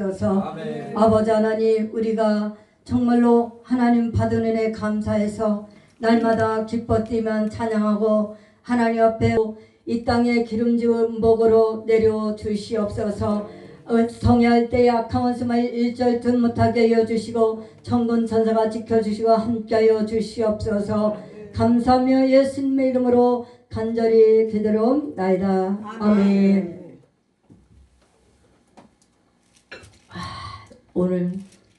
주셔서 아버지 하나님, 우리가 정말로 하나님 받은 은혜 감사해서 날마다 기뻐 뛰면 찬양하고 하나님 앞에 이 땅에 기름지은 목으로 내려 주시옵소서. 성회할 때에 악한 원수만 일절 든 못하게 하여 주시고 천군 천사가 지켜주시고 함께하여 주시옵소서. 감사하며 예수님의 이름으로 간절히 기도하옵나이다. 아멘. 오늘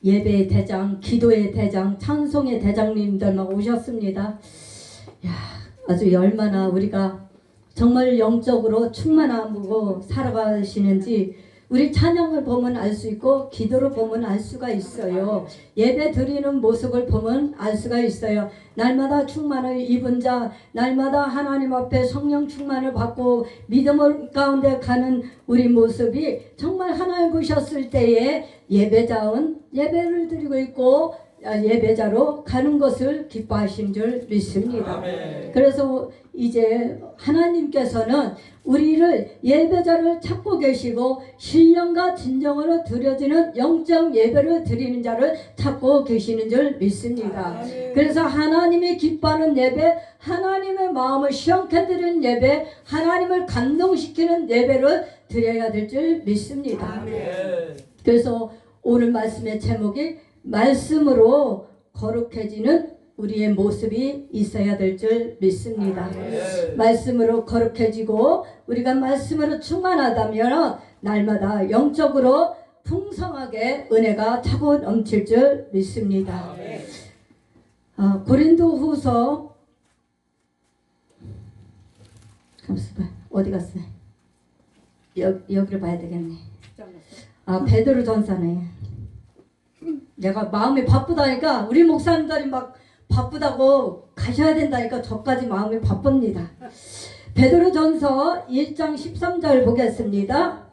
예배의 대장, 기도의 대장, 찬송의 대장님들만 오셨습니다. 야, 아주 얼마나 우리가 정말 영적으로 충만하고 살아가시는지 우리 찬양을 보면 알 수 있고 기도를 보면 알 수가 있어요. 예배 드리는 모습을 보면 알 수가 있어요. 날마다 충만을 입은 자, 날마다 하나님 앞에 성령 충만을 받고 믿음 가운데 가는 우리 모습이 정말 하나님 보셨을 때에 예배자은 예배를 드리고 있고 예배자로 가는 것을 기뻐하신 줄 믿습니다. 아멘. 그래서 이제 하나님께서는 우리를 예배자를 찾고 계시고 신령과 진정으로 드려지는 영적 예배를 드리는 자를 찾고 계시는 줄 믿습니다. 아멘. 그래서 하나님이 기뻐하는 예배, 하나님의 마음을 시원케 드리는 예배, 하나님을 감동시키는 예배를 드려야 될 줄 믿습니다. 아멘. 그래서 오늘 말씀의 제목이 말씀으로 거룩해지는 우리의 모습이 있어야 될 줄 믿습니다. 말씀으로 거룩해지고 우리가 말씀으로 충만하다면 날마다 영적으로 풍성하게 은혜가 차고 넘칠 줄 믿습니다. 고린도후서 어디 갔어요? 여기를 봐야 되겠네. 베드로전서네. 내가 마음이 바쁘다니까 우리 목사님들이 막 바쁘다고 가셔야 된다니까 저까지 마음이 바쁩니다. 베드로전서 1장 13절 보겠습니다.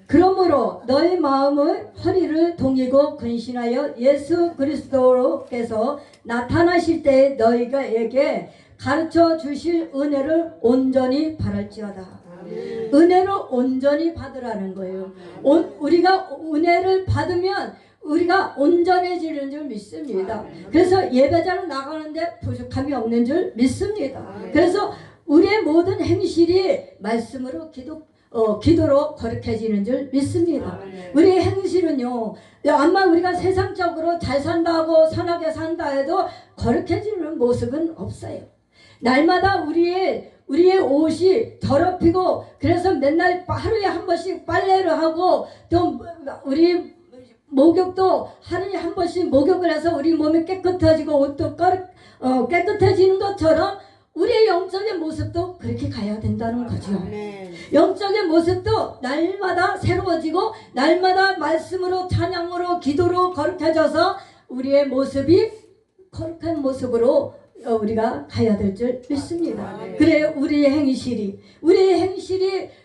그러므로 너희 마음의 허리를 동이고 근신하여 예수 그리스도께서 나타나실 때에 너희가에게 가르쳐 주실 은혜를 온전히 바랄지어다. 은혜를 온전히 받으라는 거예요. 우리가 은혜를 받으면 우리가 온전해지는 줄 믿습니다. 그래서 예배자로 나가는데 부족함이 없는 줄 믿습니다. 그래서 우리의 모든 행실이 말씀으로 기도로 거룩해지는 줄 믿습니다. 우리의 행실은요, 아마 우리가 세상적으로 잘 산다고 선하게 산다 해도 거룩해지는 모습은 없어요. 날마다 우리의 옷이 더럽히고 그래서 맨날 하루에 한 번씩 빨래를 하고 또 우리 목욕도 하루에 한 번씩 목욕을 해서 우리 몸이 깨끗해지고 옷도 깨끗해지는 것처럼 우리의 영적인 모습도 그렇게 가야 된다는 거죠. 영적인 모습도 날마다 새로워지고 날마다 말씀으로 찬양으로 기도로 거룩해져서 우리의 모습이 거룩한 모습으로 우리가 가야 될 줄 믿습니다. 그래 우리의 행실이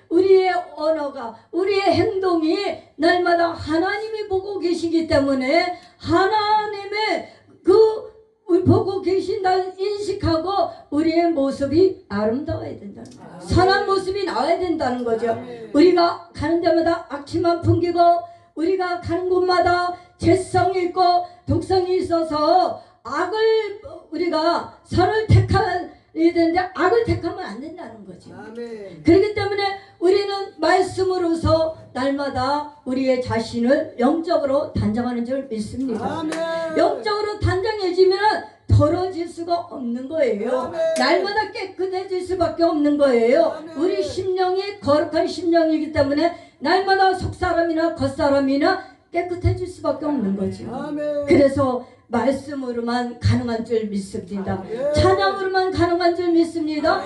우리의 언어가 우리의 행동이 날마다 하나님이 보고 계시기 때문에 하나님의 보고 계신다는 인식하고 우리의 모습이 아름다워야 된다는 거예요. 선한 모습이 나와야 된다는 거죠. 우리가 가는 데마다 악취만 풍기고 우리가 가는 곳마다 죄성이 있고 독성이 있어서 악을 우리가 선을 택해야 되는데 악을 택하면 안 된다는 거죠. 아멘. 그렇기 때문에 우리는 말씀으로서 날마다 우리의 자신을 영적으로 단장하는 줄 믿습니다. 아멘. 영적으로 단장해지면 더러워질 수가 없는 거예요. 아멘. 날마다 깨끗해질 수밖에 없는 거예요. 아멘. 우리 심령이 거룩한 심령이기 때문에 날마다 속사람이나 겉사람이나 깨끗해질 수밖에 없는 거죠. 아멘. 그래서 말씀으로만 가능한 줄 믿습니다. 찬양으로만 가능한 줄 믿습니다.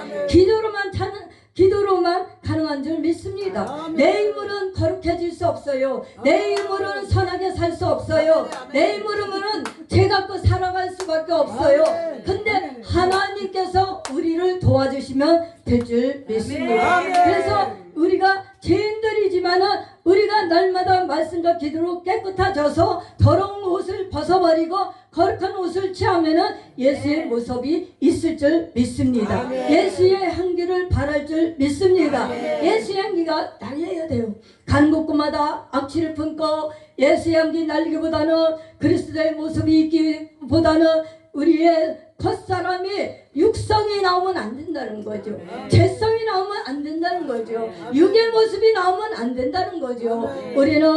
기도로만 가능한 줄 믿습니다. 내 힘으로는 거룩해질 수 없어요. 내 힘으로는 선하게 살 수 없어요. 내 힘으로는 죄 갖고 살아갈 수밖에 없어요. 근데 하나님께서 우리를 도와주시면 될 줄 믿습니다. 그래서 우리가 죄인들이지만은 우리가 날마다 말씀과 기도로 깨끗해져서 더러운 옷을 벗어버리고 거룩한 옷을 취하면은 예수의 모습이 있을 줄 믿습니다. 예수의 향기를 바랄 줄 믿습니다. 예수의 향기가 날려야 돼요. 간 곳곳마다 악취를 품고 예수의 향기 날리기보다는 그리스도의 모습이 있기보다는 우리의 겉사람이 육성이 나오면 안 된다는 거죠. 죄성이 나오면 안 된다는 거죠. 육의 모습이 나오면 안 된다는 거죠. 우리는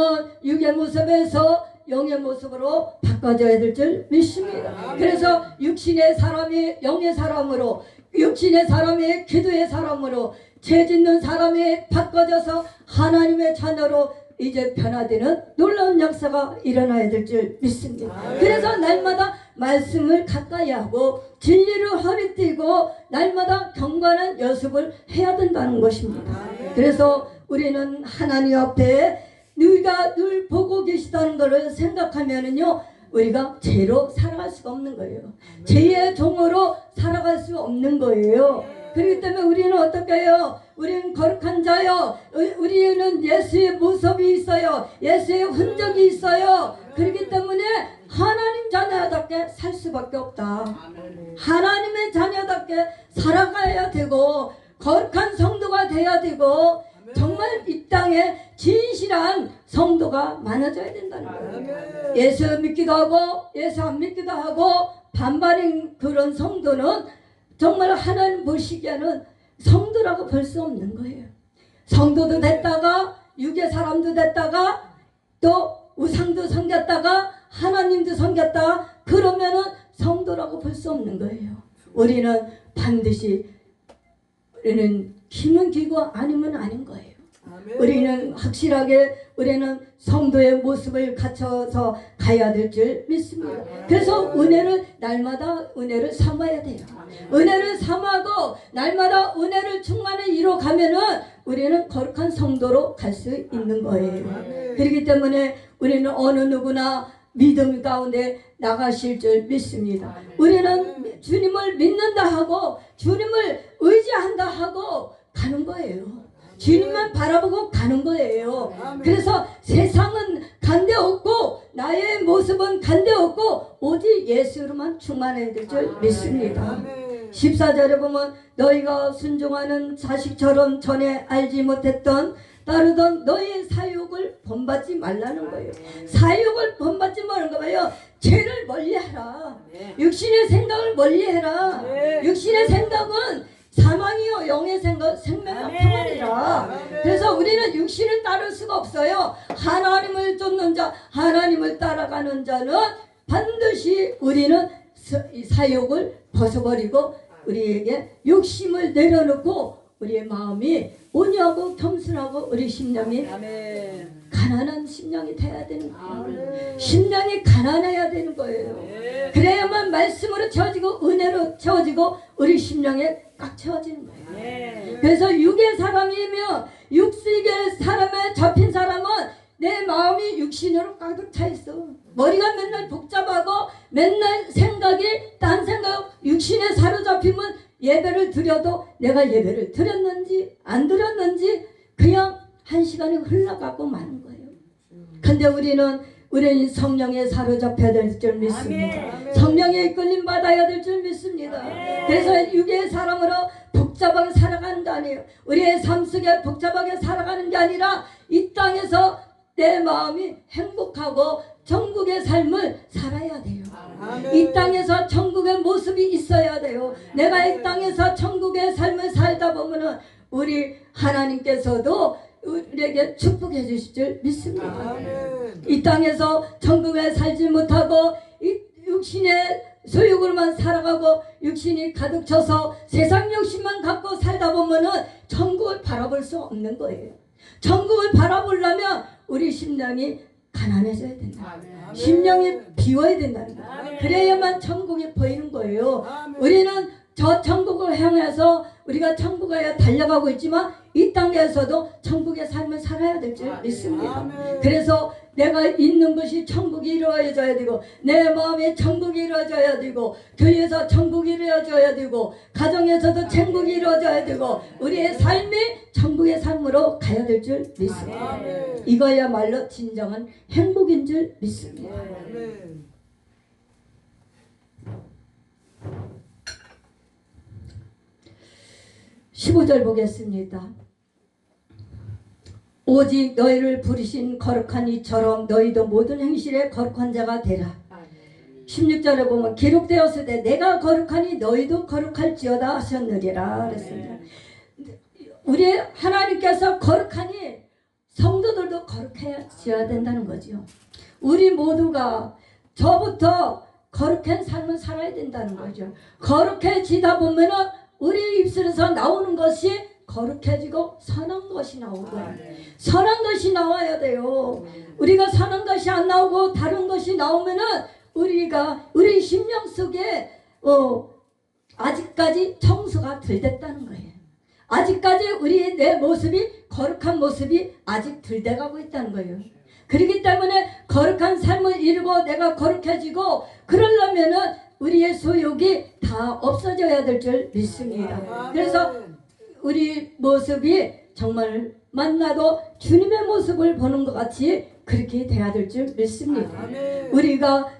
육의 모습에서 영의 모습으로 바꿔져야 될 줄 믿습니다. 그래서 육신의 사람이 영의 사람으로, 육신의 사람이 기도의 사람으로, 죄 짓는 사람이 바꿔져서 하나님의 자녀로 이제 변화되는 놀라운 역사가 일어나야 될 줄 믿습니다. 그래서 날마다 말씀을 가까이 하고 진리를 허리띠고 날마다 경건한 연습을 해야 된다는 것입니다. 그래서 우리는 하나님 앞에 누가 늘 보고 계시다는 것을 생각하면은요, 우리가 죄로 살아갈 수가 없는 거예요. 죄의 종으로 살아갈 수 없는 거예요. 그렇기 때문에 우리는 어떻게 해요? 우리는 거룩한 자요. 우리는 예수의 모습이 있어요. 예수의 흔적이 있어요. 그렇기 때문에 하나님 자녀답게 살 수밖에 없다. 하나님의 자녀답게 살아가야 되고 거룩한 성도가 돼야 되고 정말 이 땅에 진실한 성도가 많아져야 된다는 거예요. 예수 믿기도 하고 예수 안 믿기도 하고 반반인 그런 성도는 정말 하나님 보시기에는 성도라고 볼 수 없는 거예요. 성도도 됐다가 육의 사람도 됐다가 또 우상도 섬겼다가 하나님도 섬겼다 그러면은 성도라고 볼 수 없는 거예요. 우리는 반드시 우리는 기면 기고 아니면 아닌 거예요. 우리는 확실하게 우리는 성도의 모습을 갖춰서 가야 될 줄 믿습니다. 그래서 은혜를 날마다 은혜를 삼아야 돼요. 은혜를 삼하고 날마다 은혜를 충만히 이뤄가면은 우리는 거룩한 성도로 갈 수 있는 거예요. 그렇기 때문에 우리는 어느 누구나 믿음 가운데 나가실 줄 믿습니다. 우리는 주님을 믿는다 하고 주님을 의지한다 하고 가는 거예요. 주님만 바라보고 가는 거예요. 그래서 세상은 간데 없고 나의 모습은 간데 없고 오직 예수로만 충만해야 될 줄 믿습니다. 14절에 보면 너희가 순종하는 자식처럼 전에 알지 못했던 따르던 너희의 사욕을 본받지 말라는 거예요. 사욕을 본받지 말라는 거예요. 죄를 멀리해라. 육신의 생각을 멀리해라. 육신의 생각은 사망이요 영의 생각 생명과 평안이라. 그래서 우리는 육신을 따를 수가 없어요. 하나님을 쫓는 자 하나님을 따라가는 자는 반드시 우리는 사욕을 벗어버리고 우리에게 욕심을 내려놓고 우리의 마음이 온유하고 겸손하고 우리 심령이 가난한 심령이 돼야 되는 거예요. 심령이 가난해야 되는 거예요. 그래야만 말씀으로 채워지고 은혜로 채워지고 우리 심령에 꽉 채워지는 거예요. 그래서 육의 사람이며 육식의 사람에 잡힌 사람은 내 마음이 육신으로 가득 차 있어. 머리가 맨날 복잡하고 맨날 생각이 딴 생각 육신에 사로잡히면 예배를 드려도 내가 예배를 드렸는지 안 드렸는지 그냥 한 시간이 흘러가고 마는 거예요. 근데 우리는 성령에 사로잡혀야 될 줄 믿습니다. 성령에 이끌림 받아야 될 줄 믿습니다. 그래서 육의 사람으로 복잡하게 살아가는 게 아니에요. 우리의 삶 속에 복잡하게 살아가는 게 아니라 이 땅에서 내 마음이 행복하고 천국의 삶을 살아야 돼요. 이 땅에서 천국의 모습이 있어야 돼요. 내가 이 땅에서 천국의 삶을 살다 보면은 우리 하나님께서도 우리에게 축복해 주실 줄 믿습니다. 이 땅에서 천국에 살지 못하고 이 육신의 소욕으로만 살아가고 육신이 가득 차서 세상 욕심만 갖고 살다 보면은 천국을 바라볼 수 없는 거예요. 천국을 바라보려면 우리 심령이 가난해져야 된다. 심령이 비워야 된다는 거예요. 그래야만 천국이 보이는 거예요. 우리는 저 천국을 향해서 우리가 천국에 달려가고 있지만 이 땅에서도 천국의 삶을 살아야 될 줄 믿습니다. 그래서 내가 있는 것이 천국이 이루어져야 되고 내 마음에 천국이 이루어져야 되고 교회에서 천국이 이루어져야 되고 가정에서도 천국이 이루어져야 되고 우리의 삶이 천국의 삶으로 가야 될 줄 믿습니다. 이거야말로 진정한 행복인 줄 믿습니다. 15절 보겠습니다. 오직 너희를 부르신 거룩한 이처럼 너희도 모든 행실에 거룩한 자가 되라. 16절에 보면 기록되었으되 내가 거룩하니 너희도 거룩할지어다 하셨느니라 그랬습니다. 우리 하나님께서 거룩하니 성도들도 거룩해져야 된다는 거죠. 우리 모두가 저부터 거룩한 삶을 살아야 된다는 거죠. 거룩해지다 보면은 우리 입술에서 나오는 것이 거룩해지고 선한 것이 나오고요. 선한 것이 나와야 돼요. 우리가 선한 것이 안 나오고 다른 것이 나오면은 우리 심령 속에 아직까지 청소가 덜 됐다는 거예요. 아직까지 우리 내 모습이 거룩한 모습이 아직 덜 돼가고 있다는 거예요. 그렇기 때문에 거룩한 삶을 이루고 내가 거룩해지고 그러려면은 우리의 소욕이 다 없어져야 될 줄 믿습니다. 그래서 우리 모습이 정말 만나도 주님의 모습을 보는 것 같이 그렇게 돼야 될 줄 믿습니다. 우리가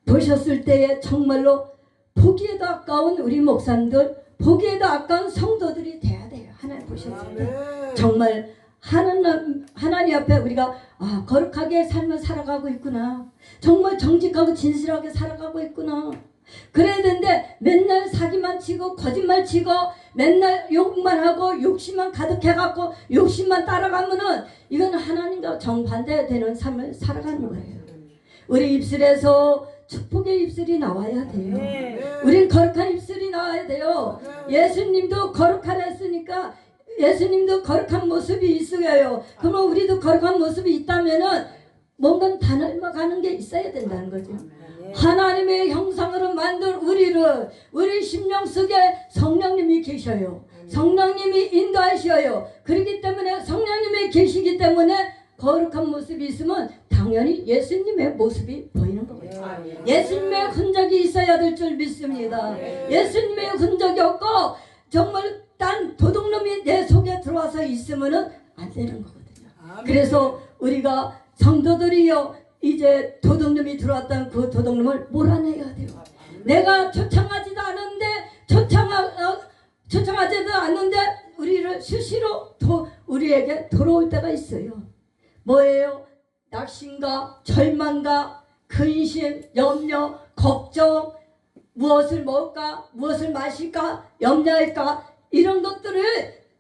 보셨을 때에 정말로 보기에도 아까운 우리 목사님들, 보기에도 아까운 성도들이 돼야 돼요. 하나님 보셨을 때 정말 하나님 앞에 우리가 거룩하게 삶을 살아가고 있구나. 정말 정직하고 진실하게 살아가고 있구나. 그래야 되는데 맨날 사기만 치고 거짓말 치고 맨날 욕만 하고 욕심만 가득해갖고 욕심만 따라가면은 이건 하나님과 정반대되는 삶을 살아가는 거예요. 우리 입술에서 축복의 입술이 나와야 돼요. 우린 거룩한 입술이 나와야 돼요. 예수님도 거룩하라 했으니까 예수님도 거룩한 모습이 있어요. 그러면 우리도 거룩한 모습이 있다면은 뭔가 닮아가는 게 있어야 된다는 거죠. 하나님의 형상으로 만든 우리 심령 속에 성령님이 계셔요. 성령님이 인도하셔요. 그렇기 때문에 성령님이 계시기 때문에 거룩한 모습이 있으면 당연히 예수님의 모습이 보이는 거예요. 예수님의 흔적이 있어야 될 줄 믿습니다. 예수님의 흔적이 없고 정말 딴 도둑놈이 내 속에 들어와서 있으면 안 되는 거거든요. 그래서 우리가 성도들이요 이제 도둑놈이 들어왔다는 그 도둑놈을 몰아내야 돼요. 내가 초청하지도 않은데 초청하지도 않는데 우리를 수시로 우리에게 돌아올 때가 있어요. 뭐예요? 낙심과 절망과 근심, 염려, 걱정, 무엇을 먹을까, 무엇을 마실까, 염려할까 이런 것들을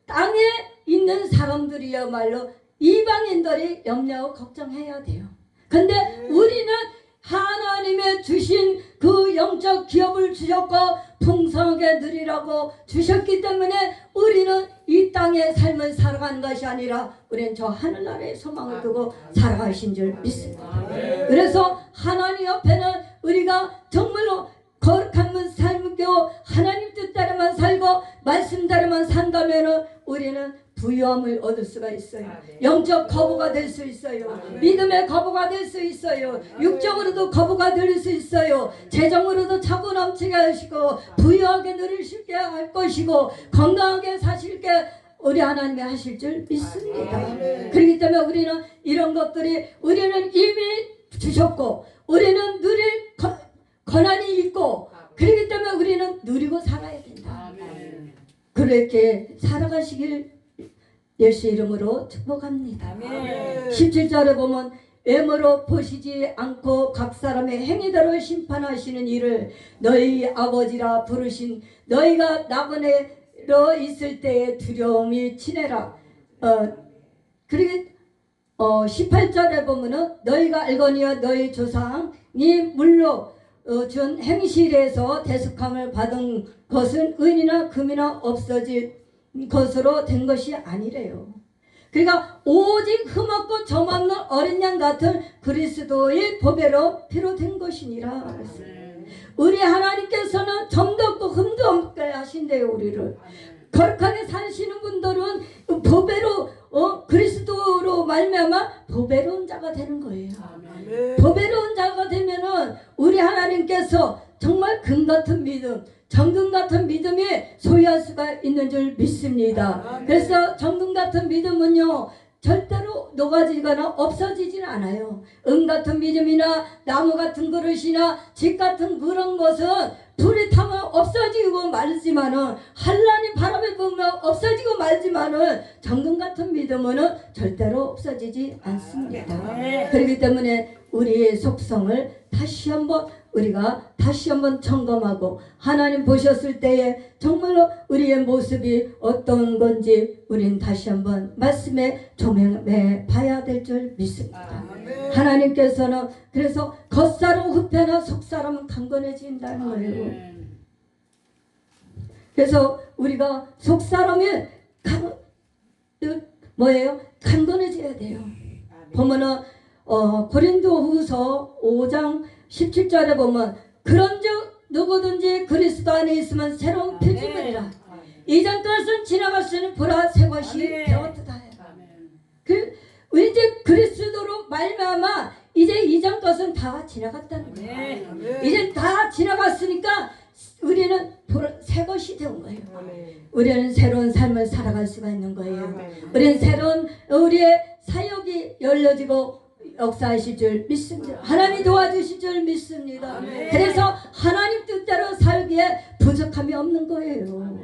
땅에 있는 사람들이야말로 이방인들이 염려하고 걱정해야 돼요. 근데 우리는 하나님의 주신 그 영적 기업을 주셨고 풍성하게 누리라고 주셨기 때문에 우리는 이 땅의 삶을 살아가는 것이 아니라 우리는 저 하늘나라의 소망을 두고 살아가신 줄 믿습니다. 그래서 하나님 옆에는 우리가 정말로 거룩한 삶을 깨고 하나님 뜻대로만 살고 말씀대로만 산다면 우리는 부유함을 얻을 수가 있어요. 영적 거부가 될 수 있어요. 믿음의 거부가 될 수 있어요. 육적으로도 거부가 될 수 있어요. 재정으로도 차고 넘치게 하시고 부유하게 누리시게 할 것이고 건강하게 사실게 우리 하나님이 하실 줄 믿습니다. 그렇기 때문에 우리는 이런 것들이 우리는 이미 주셨고 우리는 누릴 권한이 있고 그렇기 때문에 우리는 누리고 살아야 된다. 그렇게 살아가시길 예수 이름으로 축복합니다. 17절에 보면 외모로 보시지 않고 각 사람의 행위대로 심판하시는 이를 너희 아버지라 부르신 너희가 나그네로 있을 때의 두려움이 친해라. 그리고 18절에 보면은 너희가 알거니와 너희 조상이 물로 준 행실에서 대속함을 받은 것은 은이나 금이나 없어질 것으로 된 것이 아니래요. 그러니까 오직 흠없고 점없는 어린 양 같은 그리스도의 보배로 피로 된 것이니라. 우리 하나님께서는 점도 없고 흠도 없게 하신대요. 우리를 거룩하게 사시는 분들은 보배로 그리스도로 말미암아 보배로운 자가 되는 거예요. 보배로운 자가 되면은 우리 하나님께서 정말 금 같은 믿음, 정금 같은 믿음이 소유할 수가 있는 줄 믿습니다. 그래서 정금 같은 믿음은요 절대로 녹아지거나 없어지지는 않아요. 은 같은 믿음이나 나무 같은 그릇이나 집 같은 그런 것은 불이 타면 없어지고 말지만은 한란이 바람에 불면 없어지고 말지만은 정금 같은 믿음은 절대로 없어지지 않습니다. 그렇기 때문에 우리의 속성을 다시 한번 우리가 다시 한번 점검하고 하나님 보셨을 때에 정말로 우리의 모습이 어떤 건지 우리는 다시 한번 말씀에 조명해 봐야 될 줄 믿습니다. 하나님께서는 그래서 겉사람 후패나 속사람은 강건해진다는 거예요. 그래서 우리가 속사람이 뭐예요? 강건해져야 돼요. 보면은 고린도후서 5장 17절에 보면 그런즉 누구든지 그리스도 안에 있으면 새로운 피조물이라 이전 것은 지나갔으니 보라 새 것이 되었도다 해요. 이제 그리스도로 말미암아 이제 이전 것은 다 지나갔다는 거예요. 이제 다 지나갔으니까 우리는 새 것이 된 거예요. 우리는 새로운 삶을 살아갈 수가 있는 거예요. 우리는 새로운 우리의 사역이 열려지고 역사하실 줄 믿습니다. 하나님 도와주실 줄 믿습니다. 그래서 하나님 뜻대로 살기에 부족함이 없는 거예요.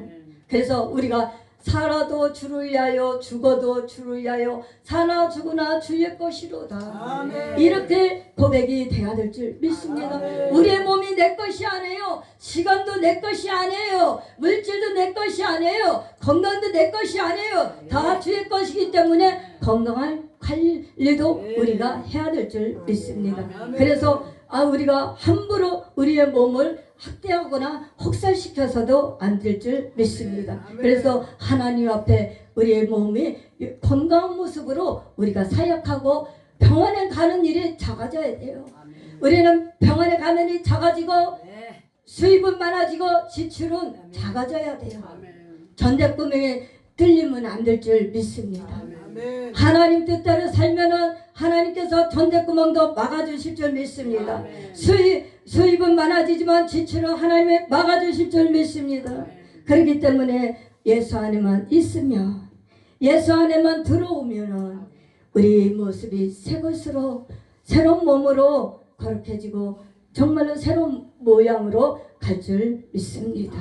그래서 우리가 살아도 주를 위하여 죽어도 주를 위하여 사나 죽으나 주의 것이로다. 이렇게 고백이 돼야 될 줄 믿습니다. 우리의 몸이 내 것이 아니에요. 시간도 내 것이 아니에요. 물질도 내 것이 아니에요. 건강도 내 것이 아니에요. 다 주의 것이기 때문에 건강한 관리도 우리가 해야 될 줄 믿습니다. 그래서 우리가 함부로 우리의 몸을 학대하거나 혹살시켜서도 안 될 줄 믿습니다. 그래서 하나님 앞에 우리의 몸이 건강한 모습으로 우리가 사역하고 병원에 가는 일이 작아져야 돼요. 우리는 병원에 가는 일이 작아지고 수입은 많아지고 지출은 작아져야 돼요. 전대꿈에 들리면 안 될 줄 믿습니다. 하나님 뜻대로 살면은 하나님께서 전대구멍도 막아주실 줄 믿습니다. 수입은 많아지지만 지출은 하나님이 막아주실 줄 믿습니다. 그렇기 때문에 예수 안에만 있으면 예수 안에만 들어오면은 우리 모습이 새 것으로 새로운 몸으로 거룩해지고 정말로 새로운 모양으로 갈 줄 믿습니다.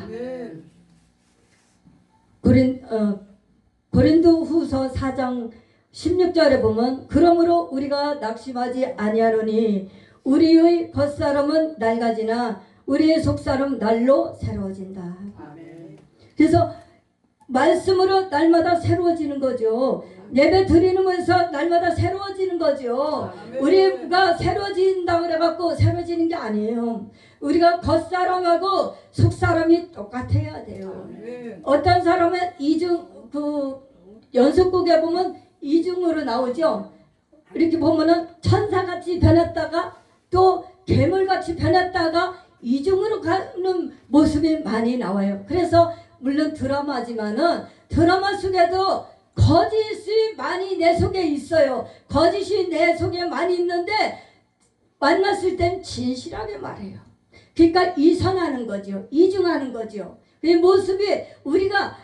고린도후서 4장 16절에 보면 그러므로 우리가 낙심하지 아니하노니 우리의 겉사람은 낡아지나 우리의 속사람은 날로 새로워진다. 그래서 말씀으로 날마다 새로워지는 거죠. 예배 드리면서 날마다 새로워지는 거죠. 우리가 새로워진다고 그래갖고 새로워지는 게 아니에요. 우리가 겉사람하고 속사람이 똑같아야 돼요. 어떤 사람은 연속곡에 보면 이중으로 나오죠. 이렇게 보면은 천사같이 변했다가 또 괴물같이 변했다가 이중으로 가는 모습이 많이 나와요. 그래서 물론 드라마지만은 드라마 속에도 거짓이 많이 내 속에 있어요. 거짓이 내 속에 많이 있는데 만났을 땐 진실하게 말해요. 그러니까 이선하는 거죠. 이중하는 거죠. 이 모습이 우리가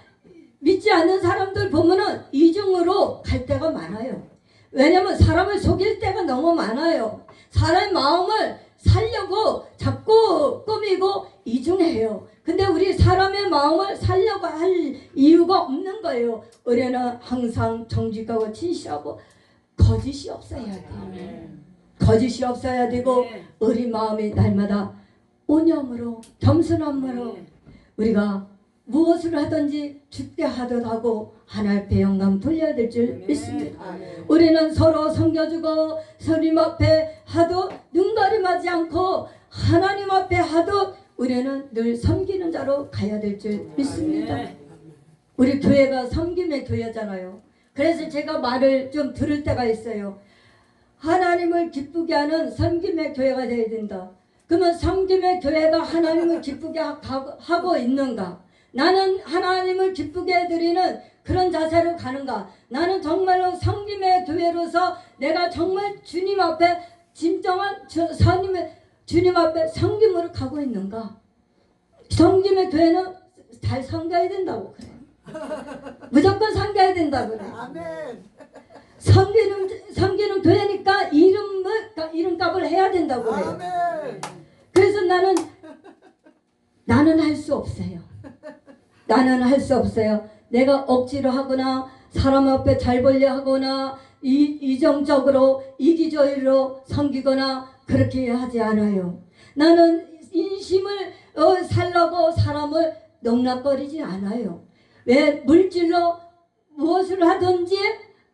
믿지 않는 사람들 보면은 이중으로 갈 때가 많아요. 왜냐면 사람을 속일 때가 너무 많아요. 사람의 마음을 살려고 자꾸 꾸미고 이중해요. 근데 우리 사람의 마음을 살려고 할 이유가 없는 거예요. 우리는 항상 정직하고 진실하고 거짓이 없어야 돼요. 거짓이 없어야 되고 우리 마음이 날마다 온염으로 겸손함으로 우리가 무엇을 하든지 주께 하듯하고 하나님 앞에 영광 돌려야 될 줄 믿습니다. 우리는 서로 섬겨주고 서님 앞에 하도 눈가림하지 않고 하나님 앞에 하도 우리는 늘 섬기는 자로 가야 될 줄 믿습니다. 우리 교회가 섬김의 교회잖아요. 그래서 제가 말을 좀 들을 때가 있어요. 하나님을 기쁘게 하는 섬김의 교회가 되어야 된다. 그러면 섬김의 교회가 하나님을 기쁘게 하고 있는가? 나는 하나님을 기쁘게 해드리는 그런 자세로 가는가? 나는 정말로 섬김의 교회로서 내가 정말 주님 앞에 진정한 주님 앞에 섬김으로 가고 있는가? 섬김의 교회는 잘 섬겨야 된다고 그래. 무조건 섬겨야 된다고 그래. 섬기는 교회니까 이름값을 해야 된다고 그래. 그래서 나는 나는 할 수 없어요. 나는 할 수 없어요. 내가 억지로 하거나 사람 앞에 잘 보려 하거나 이정적으로 이기적으로 섬기거나 그렇게 하지 않아요. 나는 인심을 살라고 사람을 농락거리지 않아요. 왜? 물질로 무엇을 하든지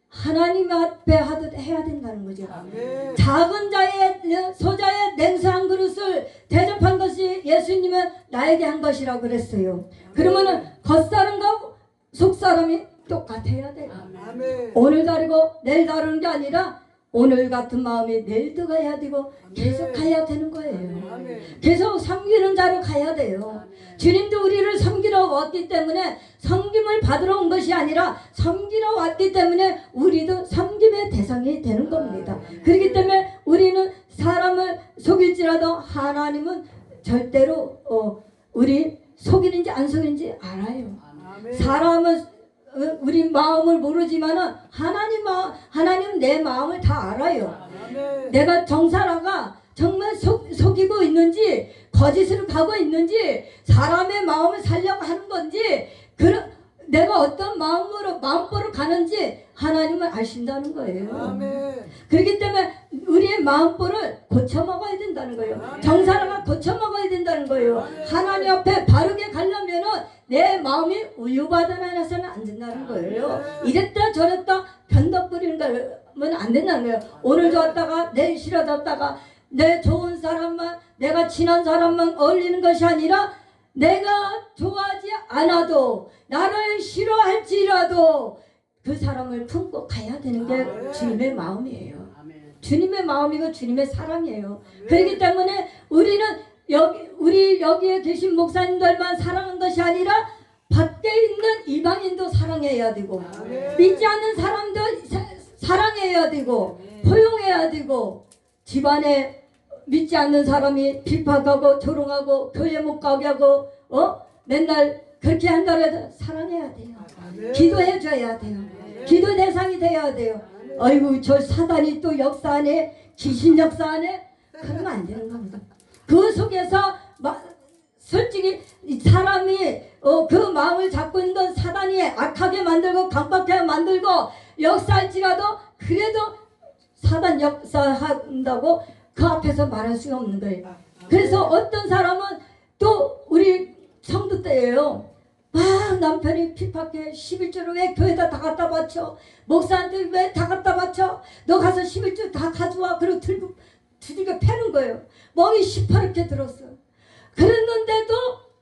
하나님 앞에 하듯 해야 된다는 거죠. 아멘. 작은 자의 소자의 냉수 한 그릇을 대접한 것이 예수님은 나에게 한 것이라고 그랬어요. 그러면은 겉사람과 속사람이 똑같아야 돼요. 아멘. 오늘 다르고 내일 다르는 게 아니라 오늘 같은 마음이 내일도 가야 되고 계속 가야 되는 거예요. 아멘. 계속 섬기는 자로 가야 돼요. 주님도 우리를 섬기러 왔기 때문에 섬김을 받으러 온 것이 아니라 섬기러 왔기 때문에 우리도 섬김의 대상이 되는 겁니다. 그렇기 때문에 우리는 사람을 속일지라도 하나님은 절대로 우리 속이는지 안 속이는지 알아요. 아멘. 사람은 우리 마음을 모르지만은 하나님은 내 마음을 다 알아요. 아멘. 내가 정사라가 정말 속이고 있는지 거짓으로 가고 있는지 사람의 마음을 살려고 하는 건지 내가 어떤 마음으로 가는지 하나님은 아신다는 거예요. 아멘. 그렇기 때문에 우리의 마음보를 고쳐먹어야 된다는 거예요. 정사라가 고쳐먹어야 된다는 거예요. 하나님 앞에 바르게 가려면은 내 마음이 우유받아나서는 안 된다는 거예요. 이랬다 저랬다 변덕거리는 거면 안 된다는 거예요. 오늘 좋았다가 내일 싫어졌다가 내 좋은 사람만 내가 친한 사람만 어울리는 것이 아니라 내가 좋아하지 않아도 나를 싫어할지라도 그 사람을 품고 가야 되는 게 주님의 마음이에요. 주님의 마음이고 주님의 사랑이에요. 그렇기 때문에 우리는 우리 여기에 계신 목사님들만 사랑하는 것이 아니라 밖에 있는 이방인도 사랑해야 되고 믿지 않는 사람도 사랑해야 되고 포용해야 되고 집안에 믿지 않는 사람이 비판하고 조롱하고 교회 못 가게 하고 맨날 그렇게 한다고 사랑해야 돼요. 기도해 줘야 돼요. 기도 대상이 돼야 돼요. 아이고 저 사단이 또 역사하네 귀신 역사하네 그러면 안 되는 겁니다. 그 속에서 솔직히 사람이 그 마음을 잡고 있는 사단이 악하게 만들고 강박하게 만들고 역사할지라도 그래도 사단 역사한다고 그 앞에서 말할 수가 없는 거예요. 그래서 어떤 사람은 또 우리 성도 때예요. 막 남편이 핍박해 11조를 왜 교회에다 다 갖다 바쳐 목사한테 왜 다 갖다 바쳐 너 가서 11조 다 가져와 그리고 들고 두들겨 패는 거예요. 멍이 시퍼렇게 들었어. 그랬는데도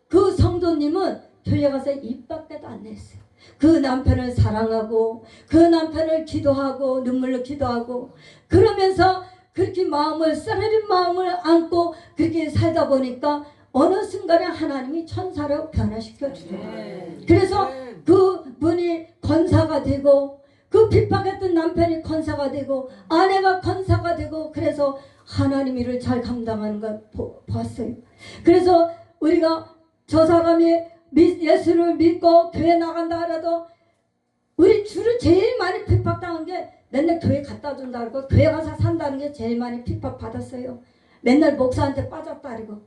그 성도님은 교회 가서 입 밖에도 안 냈어요. 그 남편을 사랑하고 그 남편을 기도하고 눈물로 기도하고 그러면서 그렇게 마음을 쓰라린 마음을 안고 그렇게 살다 보니까 어느 순간에 하나님이 천사로 변화시켜 주더라고요. 그래서 그 분이 권사가 되고 그 핍박했던 남편이 권사가 되고 아내가 권사가 되고 그래서 하나님 일을 잘 감당하는 걸 봤어요. 그래서 우리가 저 사람이 예수를 믿고 교회 나간다 하라도 우리 주를 제일 많이 핍박당한 게 맨날 교회 갖다 준다 그러고 교회 가서 산다는 게 제일 많이 핍박받았어요. 맨날 목사한테 빠졌다 그러고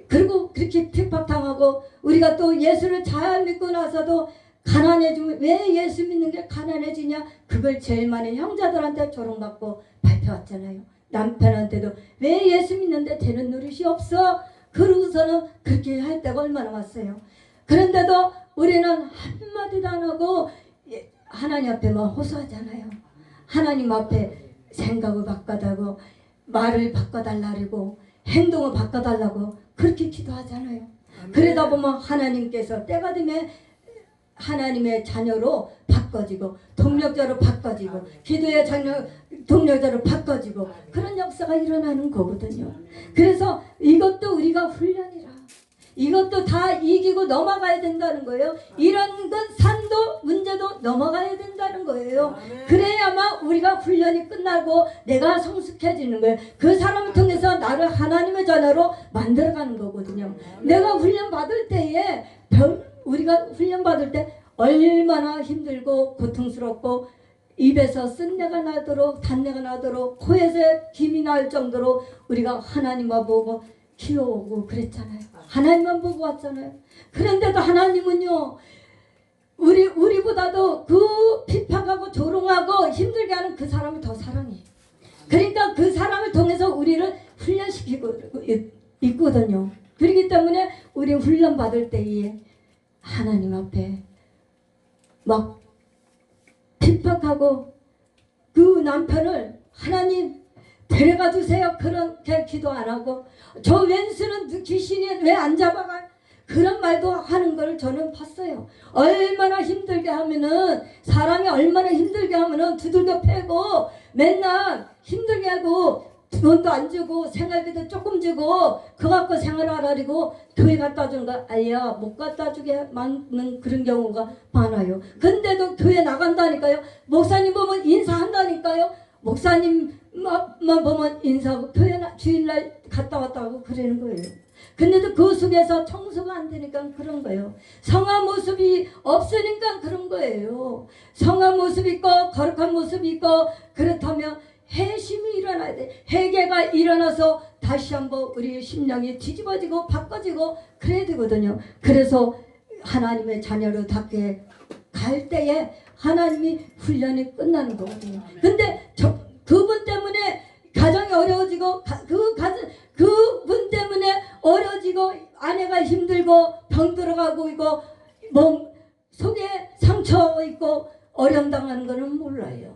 그리고 그렇게 핍박당하고 우리가 또 예수를 잘 믿고 나서도 가난해지면 왜 예수 믿는 게 가난해지냐 그걸 제일 많이 형제들한테 조롱받고 밟혀왔잖아요. 남편한테도 왜 예수 믿는데 되는 노릇이 없어 그러고서는 그렇게 할 때가 얼마나 왔어요. 그런데도 우리는 한마디도 안 하고 하나님 앞에만 호소하잖아요. 하나님 앞에 생각을 바꿔달라고 말을 바꿔달라고 행동을 바꿔달라고 그렇게 기도하잖아요. 그러다 보면 하나님께서 때가 되면 하나님의 자녀로 바꿔지고 동력자로 바꿔지고 기도의 자녀 동력자로 바꿔지고 그런 역사가 일어나는 거거든요. 그래서 이것도 우리가 훈련이라 이것도 다 이기고 넘어가야 된다는 거예요. 이런 건 산도 문제도 넘어가야 된다는 거예요. 그래야만 우리가 훈련이 끝나고 내가 성숙해지는 거예요. 그 사람을 통해서 나를 하나님의 자녀로 만들어가는 거거든요. 내가 훈련 받을 때에 우리가 훈련 받을 때 얼마나 힘들고 고통스럽고 입에서 쓴내가 나도록 단내가 나도록 코에서 김이 날 정도로 우리가 하나님과 보고 키워오고 그랬잖아요. 하나님만 보고 왔잖아요. 그런데도 하나님은요, 우리보다도 그 핍박하고 조롱하고 힘들게 하는 그 사람을 더 사랑해. 그러니까 그 사람을 통해서 우리를 훈련시키고 있거든요. 그렇기 때문에 우리 훈련 받을 때에 하나님 앞에 막 핍박하고 그 남편을 하나님 데려가 주세요, 그렇게 기도 안 하고, 저 왼수는 귀신이 왜 안 잡아가, 그런 말도 하는 걸 저는 봤어요. 얼마나 힘들게 하면은, 사람이 얼마나 힘들게 하면은 두들겨 패고 맨날 힘들게 하고 돈도 안 주고 생활비도 조금 주고 그거 갖고 생활하라고 교회 갖다 주는 거 아니야. 못 갖다 주게 막는 그런 경우가 많아요. 근데도 교회 나간다니까요. 목사님 보면 인사한다니까요. 목사님만 보면 인사하고 교회 주일날 갔다 왔다 하고 그러는 거예요. 근데도 그 속에서 청소가 안 되니까 그런 거예요. 성한 모습이 없으니까 그런 거예요. 성한 모습이 있고 거룩한 모습이 있고, 그렇다면 회심이 일어나야 돼. 회개가 일어나서 다시 한번 우리의 심령이 뒤집어지고 바꿔지고 그래야 되거든요. 그래서 하나님의 자녀로 답게 갈 때에 하나님이 훈련이 끝나는 거거든요. 근데 그분 때문에 가정이 어려워지고 그분 때문에 어려워지고 아내가 힘들고 병 들어가고 있고 몸 속에 상처 있고 어려움 당하는 거는 몰라요.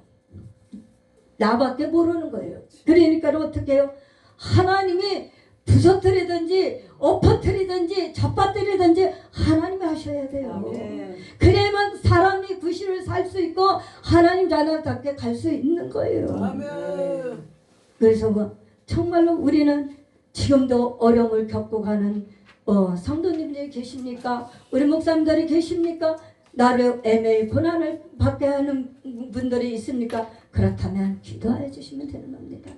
나밖에 모르는 거예요. 그러니까 어떻게 해요? 하나님이 부서뜨리든지 엎어뜨리든지 잡아뜨리든지 하나님이 하셔야 돼요. 아멘. 그래야만 사람이 구실을 살 수 있고 하나님 자녀답게 갈 수 있는 거예요. 아멘. 그래서 정말로 우리는 지금도 어려움을 겪고 가는 성도님들이 계십니까? 우리 목사님들이 계십니까? 나를 애매히 고난을 받게 하는 분들이 있습니까? 그렇다면 기도해 주시면 되는 겁니다.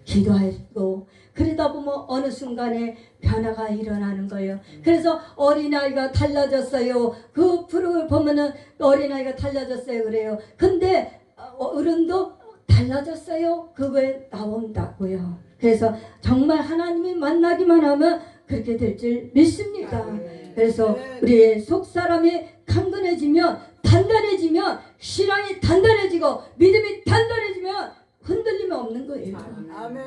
기도하고 그러다 보면 어느 순간에 변화가 일어나는 거예요. 그래서 어린아이가 달라졌어요. 그 프로를 보면은 어린아이가 달라졌어요 그래요. 근데 어른도 달라졌어요 그거에 나온다고요. 그래서 정말 하나님이 만나기만 하면 그렇게 될 줄 믿습니다. 그래서 우리의 속사람이 강건해지면, 단단해지면, 신앙이 단단해지고 믿음이 단단해지면 흔들림이 없는 거예요.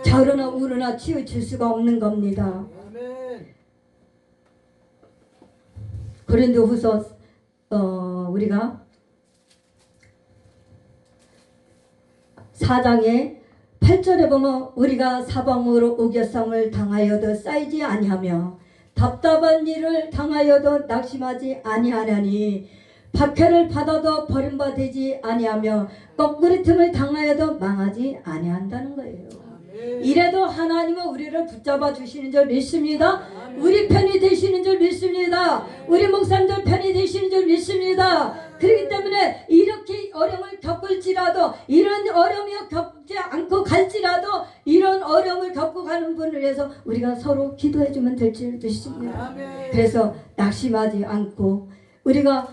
좌우나 우르나 치우칠 수가 없는 겁니다. 고린도후서 우리가 4장에 8절에 보면 우리가 사방으로 우겨쌈을 당하여도 쌓이지 아니하며 답답한 일을 당하여도 낙심하지 아니하나니 박해를 받아도 버림받지 아니하며 거꾸리 틈을 당하여도 망하지 아니한다는 거예요. 이래도 하나님은 우리를 붙잡아 주시는 줄 믿습니다. 우리 편이 되시는 줄 믿습니다. 우리 목사님들 편이 되시는 줄 믿습니다. 그렇기 때문에 이렇게 어려움을 겪을지라도, 이런 어려움을 겪지 않고 갈지라도 이런 어려움을 겪고 가는 분을 위해서 우리가 서로 기도해 주면 될 줄 믿습니다. 그래서 낙심하지 않고 우리가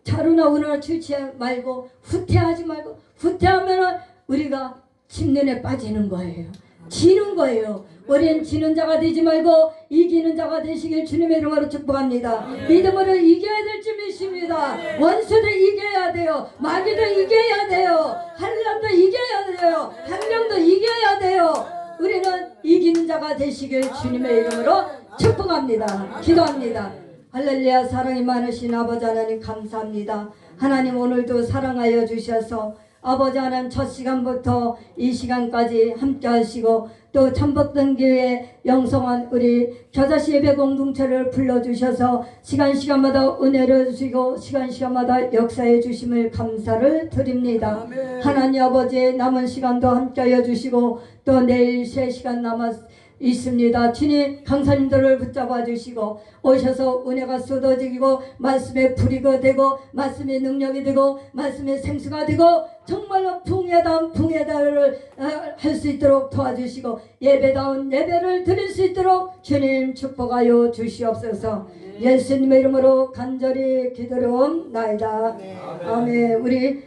자루나 우나 치우치지 말고 후퇴하지 말고, 후퇴하면 우리가 침륜에 빠지는 거예요. 지는 거예요. 우리는 지는 자가 되지 말고 이기는 자가 되시길 주님의 이름으로 축복합니다. 믿음으로 이겨야 될 줄 믿습니다. 원수도 이겨야 돼요. 마귀도 이겨야 돼요. 한람도 이겨야 돼요. 한명도 이겨야 돼요. 우리는 이기는 자가 되시길 주님의 이름으로 축복합니다. 기도합니다. 할렐루야. 사랑이 많으신 아버지 하나님 감사합니다. 하나님 오늘도 사랑하여 주셔서 아버지 하나님 첫 시간부터 이 시간까지 함께 하시고 또 천복등교회 영성한 우리 겨자씨 예배 공동체를 불러주셔서 시간마다 은혜를 주시고 시간마다 역사해 주심을 감사를 드립니다. 아멘. 하나님 아버지 남은 시간도 함께 하여 주시고 또 내일 3시간 남았 있습니다. 주님 강사님들을 붙잡아 주시고 오셔서 은혜가 쏟아지고 말씀의 불이가 되고 말씀의 능력이 되고 말씀의 생수가 되고 정말로 붕에다운 붕에다를 할 수 있도록 도와주시고 예배다운 예배를 드릴 수 있도록 주님 축복하여 주시옵소서. 예수님의 이름으로 간절히 기도로옵나이다. 아멘. 우리